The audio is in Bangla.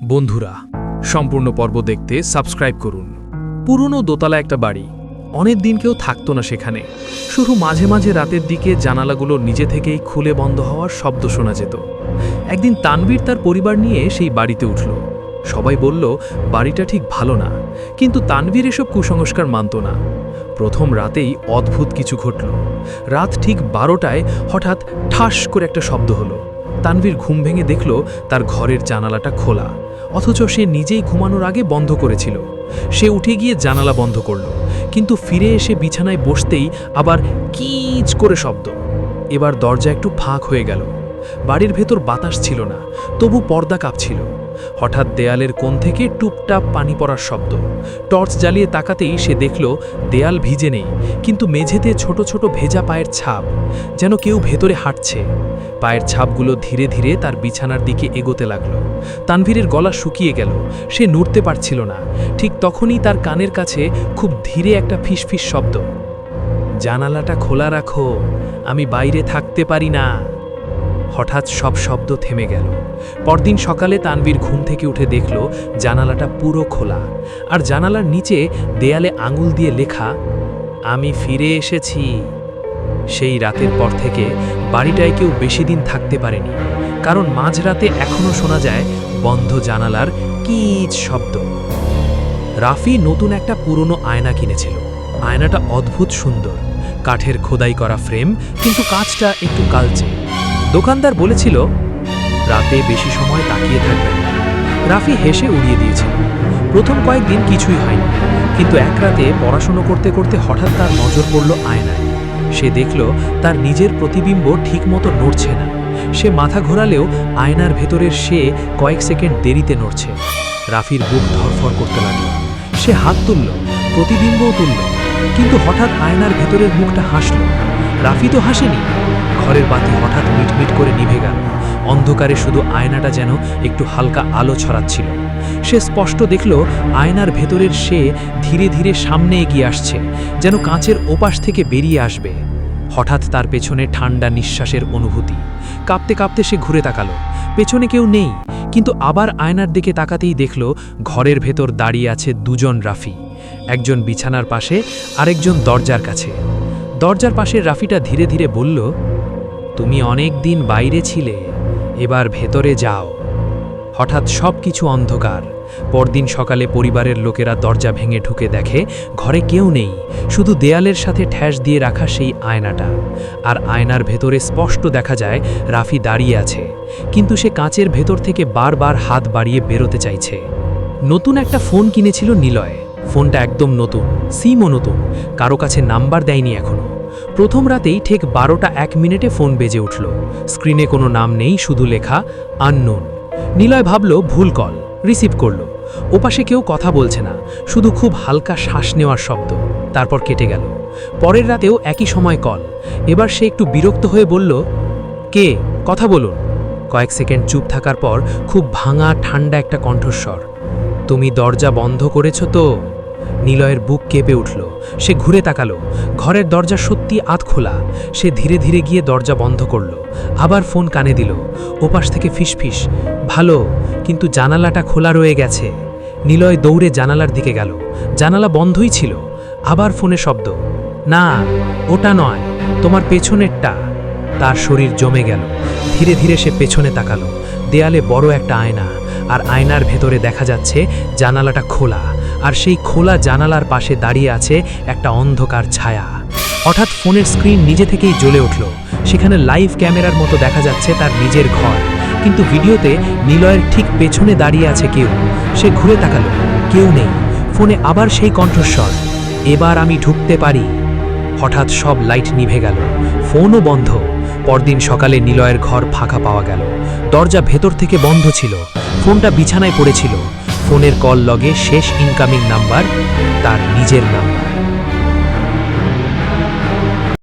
বন্ধুরা, সম্পূর্ণ পর্ব দেখতে সাবস্ক্রাইব করুন। পুরনো দোতলা একটা বাড়ি, অনেক দিন কেউ থাকতো না সেখানে। শুধু মাঝে মাঝে রাতের দিকে জানালাগুলো নিজে থেকেই খুলে বন্ধ হওয়ার শব্দ শোনা যেত। একদিন তানভীর তার পরিবার নিয়ে সেই বাড়িতে উঠল। সবাই বলল বাড়িটা ঠিক ভালো না, কিন্তু তানভীর এসব কুসংস্কার মানত না। প্রথম রাতেই অদ্ভুত কিছু ঘটল। রাত ঠিক 12টায় হঠাৎ ঠাস করে একটা শব্দ হলো। তানভীর ঘুম ভেঙে দেখল তার ঘরের জানালাটা খোলা, অথচ সে নিজেই ঘুমানোর আগে বন্ধ করেছিল। সে উঠে গিয়ে জানালা বন্ধ করল, কিন্তু ফিরে এসে বিছানায় বসতেই আবার কিচ করে শব্দ। এবার দরজা একটু ফাঁক হয়ে গেল। বাড়ির ভেতর বাতাস ছিল না, তবু পর্দা কাঁপছিল। হঠাৎ দেয়ালের কোণ থেকে টুপটাপ পানি পড়ার শব্দ। টর্চ জ্বালিয়ে তাকাতেই সে দেখল দেয়াল ভিজে নেই, কিন্তু মেঝেতে ছোট ছোট ভেজা পায়ের ছাপ, যেন কেউ ভেতরে হাঁটছে। পায়ের ছাপগুলো ধীরে ধীরে তার বিছানার দিকে এগোতে লাগলো। তানভীরের গলা শুকিয়ে গেল, সে নড়তে পারছিল না। ঠিক তখনই তার কানের কাছে খুব ধীরে একটা ফিসফিস শব্দ, জানালাটা খোলা রাখো, আমি বাইরে থাকতে পারি না। হঠাৎ সব শব্দ থেমে গেল। পরদিন সকালে তানভীর ঘুম থেকে উঠে দেখল জানালাটা পুরো খোলা, আর জানালার নিচে দেয়ালে আঙুল দিয়ে লেখা, আমি ফিরে এসেছি। সেই রাতের পর থেকে বাড়িটায় কেউ বেশি দিন থাকতে পারেনি, কারণ মাঝরাতে এখনও শোনা যায় বন্ধ জানালার কিচ শব্দ। রাফি নতুন একটা পুরনো আয়না কিনেছিল। আয়নাটা অদ্ভুত সুন্দর, কাঠের খোদাই করা ফ্রেম, কিন্তু কাঁচটা একটু কালচে। দোকানদার বলেছিল রাতে বেশি সময় তাকিয়ে থাকবেন না। রাফি হেসে উড়িয়ে দিয়েছিল। প্রথম কয়েকদিন কিছুই হয়নি, কিন্তু এক রাতে পড়াশুনো করতে করতে হঠাৎ তার নজর পড়ল আয়নায়। সে দেখল তার নিজের প্রতিবিম্ব ঠিকমতো নড়ছে না। সে মাথা ঘোরালেও আয়নার ভেতরের সে কয়েক সেকেন্ড দেরিতে নড়ছে। রাফির বুক ধরফর করতে লাগল। সে হাত তুলল, প্রতিবিম্বও তুলল, কিন্তু হঠাৎ আয়নার ভেতরের মুখটা হাসল। রাফি তো হাসেনি। ঘরের বাতি হঠাৎ মিটমিট করে নিভে গেল। অন্ধকারে শুধু আয়নাটা যেন একটু হালকা আলো ছড়াচ্ছিল। সে স্পষ্ট দেখল আয়নার ভেতরের সে ধীরে ধীরে সামনে এগিয়ে আসছে, যেন কাঁচের ওপাশ থেকে বেরিয়ে আসবে। হঠাৎ তার পেছনে ঠান্ডা নিঃশ্বাসের অনুভূতি। কাঁপতে কাঁপতে সে ঘুরে তাকালো। পেছনে কেউ নেই, কিন্তু আবার আয়নার দিকে তাকাতেই দেখল ঘরের ভেতর দাঁড়িয়ে আছে দুজন রাফি। একজন বিছানার পাশে, আরেকজন দরজার কাছে। দরজার পাশের রাফিটা ধীরে ধীরে বলল, তুমি অনেক দিন বাইরে ছিলে, এবার ভেতরে যাও। হঠাৎ সব কিছু অন্ধকার। পরদিন সকালে পরিবারের লোকেরা দরজা ভেঙে ঢুকে দেখে ঘরে কেউ নেই, শুধু দেয়ালের সাথে ঠ্যাস দিয়ে রাখা সেই আয়নাটা। আর আয়নার ভেতরে স্পষ্ট দেখা যায় রাফি দাঁড়িয়ে আছে, কিন্তু সে কাঁচের ভেতর থেকে বারবার হাত বাড়িয়ে বেরোতে চাইছে। নতুন একটা ফোন কিনেছিল নিলয়। ফোনটা একদম নতুন, সিমও নতুন, কারো কাছে নাম্বার দেয়নি এখনো। প্রথম রাতেই ঠিক 12:01 ফোন বেজে উঠল। স্ক্রিনে কোনো নাম নেই, শুধু লেখা আননোন। নিলয় ভাবল ভুল কল, রিসিভ করল। ওপাশে কেউ কথা বলছে না, শুধু খুব হালকা শ্বাস নেওয়ার শব্দ। তারপর কেটে গেল। পরের রাতেও একই সময় কল। এবার সে একটু বিরক্ত হয়ে বলল, কে, কথা বলুন। কয়েক সেকেন্ড চুপ থাকার পর খুব ভাঙা ঠান্ডা একটা কণ্ঠস্বর, তুমি দরজা বন্ধ করেছো তো? নিলয়ের বুক কেঁপে উঠল। সে ঘুরে তাকালো। ঘরের দরজা সত্যি আধ খোলা। সে ধীরে ধীরে গিয়ে দরজা বন্ধ করল। আবার ফোন কানে দিল। ওপাশ থেকে ফিসফিস, ভালো, কিন্তু জানালাটা খোলা রয়ে গেছে। নিলয় দৌড়ে জানালার দিকে গেল। জানালা বন্ধই ছিল। আবার ফোনে শব্দ, না, ওটা নয়, তোমার পেছনেরটা। তার শরীর জমে গেল। ধীরে ধীরে সে পেছনে তাকালো। দেয়ালে বড় একটা আয়না, আর আয়নার ভেতরে দেখা যাচ্ছে জানালাটা খোলা, আর সেই খোলা জানালার পাশে দাঁড়িয়ে আছে একটা অন্ধকার ছায়া। হঠাৎ ফোনের স্ক্রিন নিজে থেকেই জ্বলে উঠল। সেখানে লাইভ ক্যামেরার মতো দেখা যাচ্ছে তার নিজের ঘর, কিন্তু ভিডিওতে নিলয়ের ঠিক পেছনে দাঁড়িয়ে আছে কেউ। সে ঘুরে তাকালো, কেউ নেই। ফোনে আবার সেই কণ্ঠস্বর, এবার আমি ঢুকতে পারি। হঠাৎ সব লাইট নিভে গেল, ফোনও বন্ধ। পরদিন সকালে নিলয়ের ঘর ফাঁকা পাওয়া গেল। দরজা ভেতর থেকে বন্ধ ছিল। ফোনটা বিছানায় পড়েছিল। ফোনের কল লগে শেষ ইনকামিং নাম্বার তার নিজের নাম্বার।